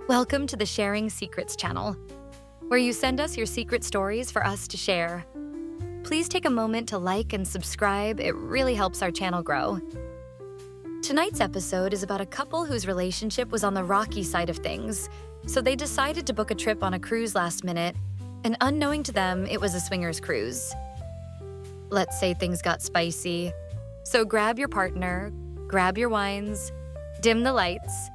Welcome to the Sharing Secrets channel, where you send us your secret stories for us to share. Please take a moment to like and subscribe, it really helps our channel grow. Tonight's episode is about a couple whose relationship was on the rocky side of things, so they decided to book a trip on a cruise last minute, and unknowing to them, it was a swingers cruise. Let's say things got spicy, so grab your partner, grab your wines, dim the lights,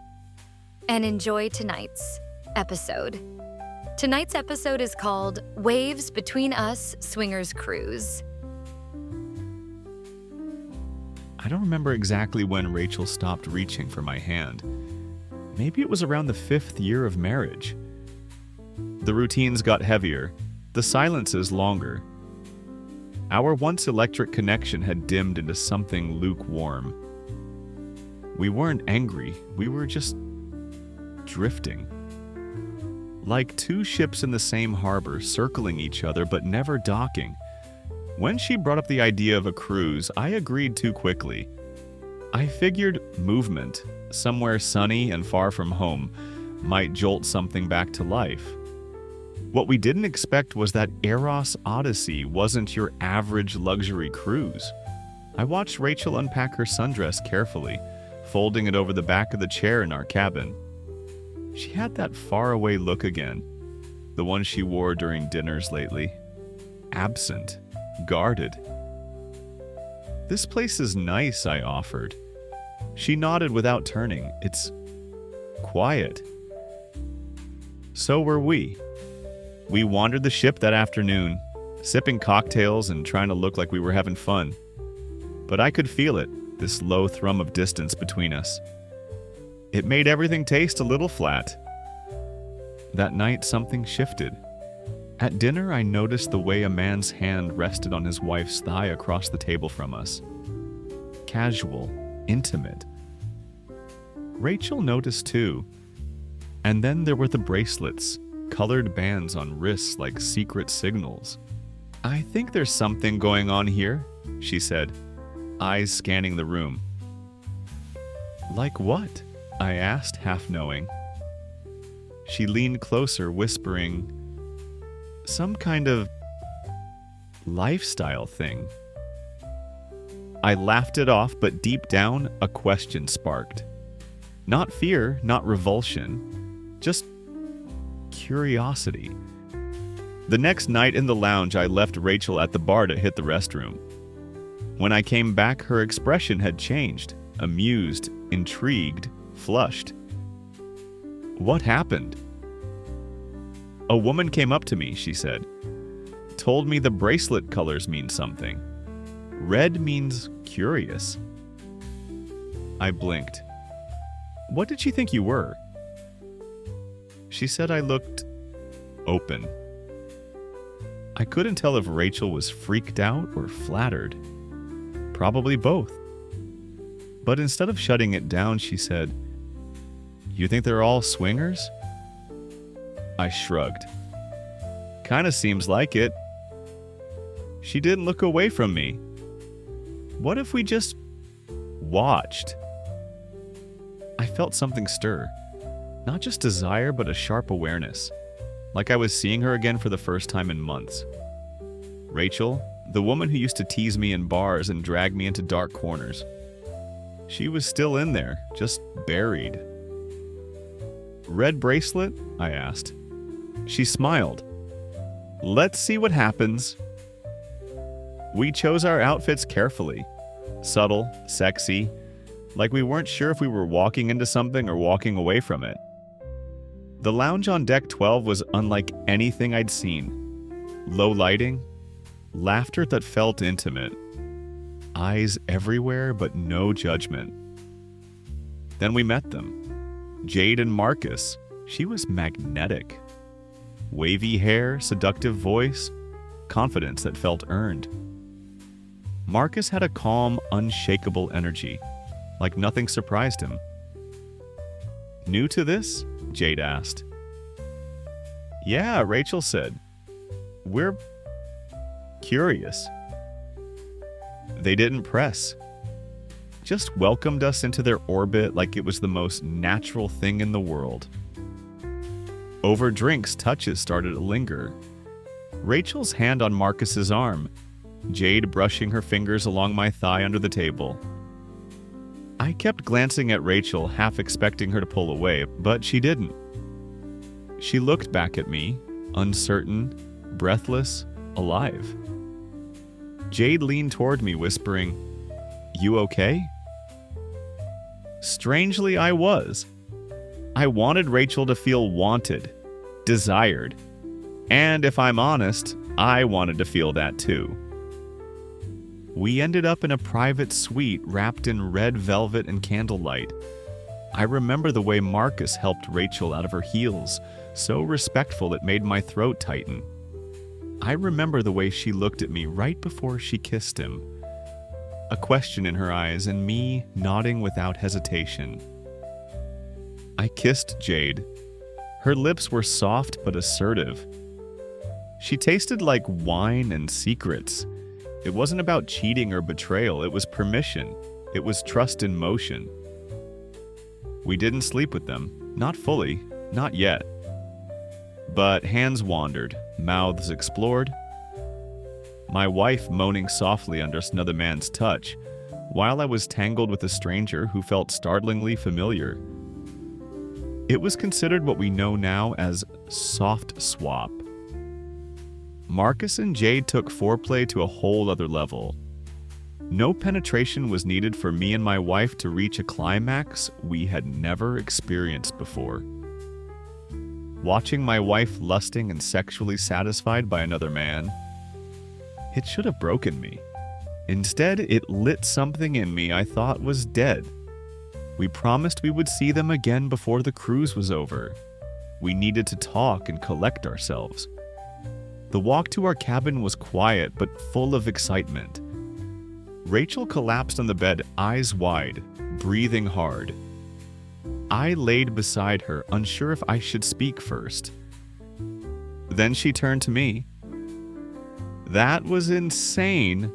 and enjoy tonight's episode. Tonight's episode is called Waves Between Us Swingers Cruise. I don't remember exactly when Rachel stopped reaching for my hand. Maybe it was around the 5th year of marriage. The routines got heavier, the silences longer. Our once electric connection had dimmed into something lukewarm. We weren't angry, we were just drifting. Like two ships in the same harbor, circling each other but never docking. When she brought up the idea of a cruise, I agreed too quickly. I figured movement, somewhere sunny and far from home, might jolt something back to life. What we didn't expect was that Eros Odyssey wasn't your average luxury cruise. I watched Rachel unpack her sundress carefully, folding it over the back of the chair in our cabin. She had that faraway look again, the one she wore during dinners lately. Absent, guarded. "This place is nice," I offered. She nodded without turning. "It's quiet." So were we. We wandered the ship that afternoon, sipping cocktails and trying to look like we were having fun. But I could feel it, this low thrum of distance between us. It made everything taste a little flat. That night, something shifted. At dinner, I noticed the way a man's hand rested on his wife's thigh across the table from us. Casual, intimate. Rachel noticed too. And then there were the bracelets, colored bands on wrists like secret signals. "I think there's something going on here," she said, eyes scanning the room. "Like what?" I asked, half knowing. She leaned closer, whispering, "Some kind of lifestyle thing." I laughed it off, but deep down, a question sparked. Not fear, not revulsion, just curiosity. The next night in the lounge, I left Rachel at the bar to hit the restroom. When I came back, her expression had changed, amused, intrigued, flushed. "What happened?" "A woman came up to me," she said. "Told me the bracelet colors mean something. Red means curious." I blinked. "What did she think you were?" She said I looked open. I couldn't tell if Rachel was freaked out or flattered. Probably both. But instead of shutting it down, she said, "You think they're all swingers?" I shrugged. "Kinda seems like it." She didn't look away from me. "What if we just watched?" I felt something stir. Not just desire, but a sharp awareness. Like I was seeing her again for the first time in months. Rachel, the woman who used to tease me in bars and drag me into dark corners. She was still in there, just buried. "Red bracelet?" I asked. She smiled. "Let's see what happens." We chose our outfits carefully. Subtle, sexy, like we weren't sure if we were walking into something or walking away from it. The lounge on deck 12 was unlike anything I'd seen. Low lighting, laughter that felt intimate, eyes everywhere but no judgment. Then we met them. Jade and Marcus. She was magnetic. Wavy hair, seductive voice, confidence that felt earned. Marcus had a calm, unshakable energy, like nothing surprised him. "New to this?" Jade asked. "Yeah," Rachel said. "We're curious." They didn't press. just welcomed us into their orbit like it was the most natural thing in the world. Over drinks, touches started to linger. Rachel's hand on Marcus's arm, Jade brushing her fingers along my thigh under the table. I kept glancing at Rachel, half expecting her to pull away, but she didn't. She looked back at me, uncertain, breathless, alive. Jade leaned toward me, whispering, "You okay?" Strangely, I was. I wanted Rachel to feel wanted, desired, and if I'm honest, I wanted to feel that too. We ended up in a private suite wrapped in red velvet and candlelight. I remember the way Marcus helped Rachel out of her heels, so respectful it made my throat tighten. I remember the way she looked at me right before she kissed him, a question in her eyes and me nodding without hesitation. I kissed Jade. Her lips were soft but assertive. She tasted like wine and secrets. It wasn't about cheating or betrayal, it was permission. It was trust in motion. We didn't sleep with them, not fully, not yet. But hands wandered, mouths explored. My wife moaning softly under another man's touch, while I was tangled with a stranger who felt startlingly familiar. It was considered what we know now as soft swap. Marcus and Jade took foreplay to a whole other level. No penetration was needed for me and my wife to reach a climax we had never experienced before. Watching my wife lusting and sexually satisfied by another man, it should have broken me. Instead, it lit something in me I thought was dead. We promised we would see them again before the cruise was over. We needed to talk and collect ourselves. The walk to our cabin was quiet but full of excitement. Rachel collapsed on the bed, eyes wide, breathing hard. I laid beside her, unsure if I should speak first. Then she turned to me. "That was insane."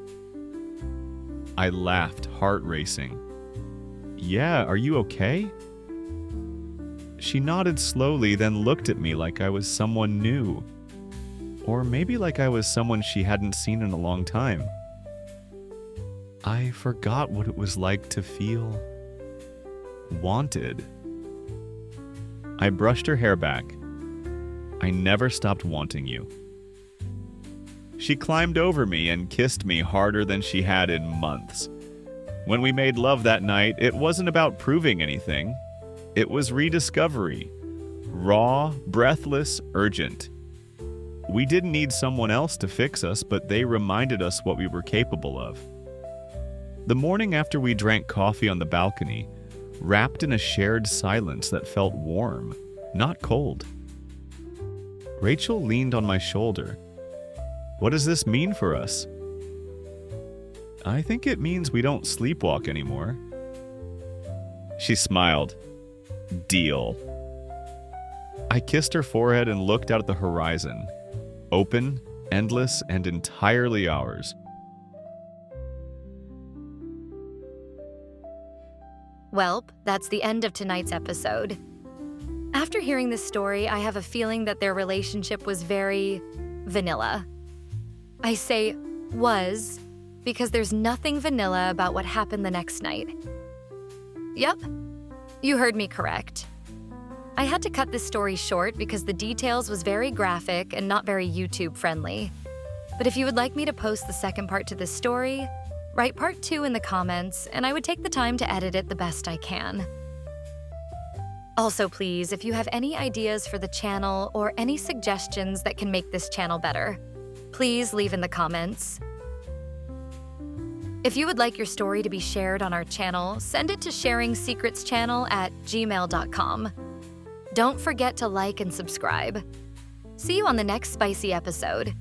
I laughed, heart racing. "Yeah, are you okay?" She nodded slowly, then looked at me like I was someone new. Or maybe like I was someone she hadn't seen in a long time. I forgot what it was like to feel wanted. I brushed her hair back. "I never stopped wanting you." She climbed over me and kissed me harder than she had in months. When we made love that night, it wasn't about proving anything. It was rediscovery. Raw, breathless, urgent. We didn't need someone else to fix us, but they reminded us what we were capable of. The morning after we drank coffee on the balcony, wrapped in a shared silence that felt warm, not cold. Rachel leaned on my shoulder. "What does this mean for us?" "I think it means we don't sleepwalk anymore." She smiled. "Deal." I kissed her forehead and looked out at the horizon. Open, endless, and entirely ours. Welp, that's the end of tonight's episode. After hearing this story, I have a feeling that their relationship was very vanilla. I say was because there's nothing vanilla about what happened the next night. Yep, you heard me correct. I had to cut this story short because the details was very graphic and not very YouTube friendly. But if you would like me to post the second part to this story, write part 2 in the comments and I would take the time to edit it the best I can. Also, please, if you have any ideas for the channel or any suggestions that can make this channel better, please leave in the comments. If you would like your story to be shared on our channel, send it to sharingsecretschannel@gmail.com. Don't forget to like and subscribe. See you on the next spicy episode.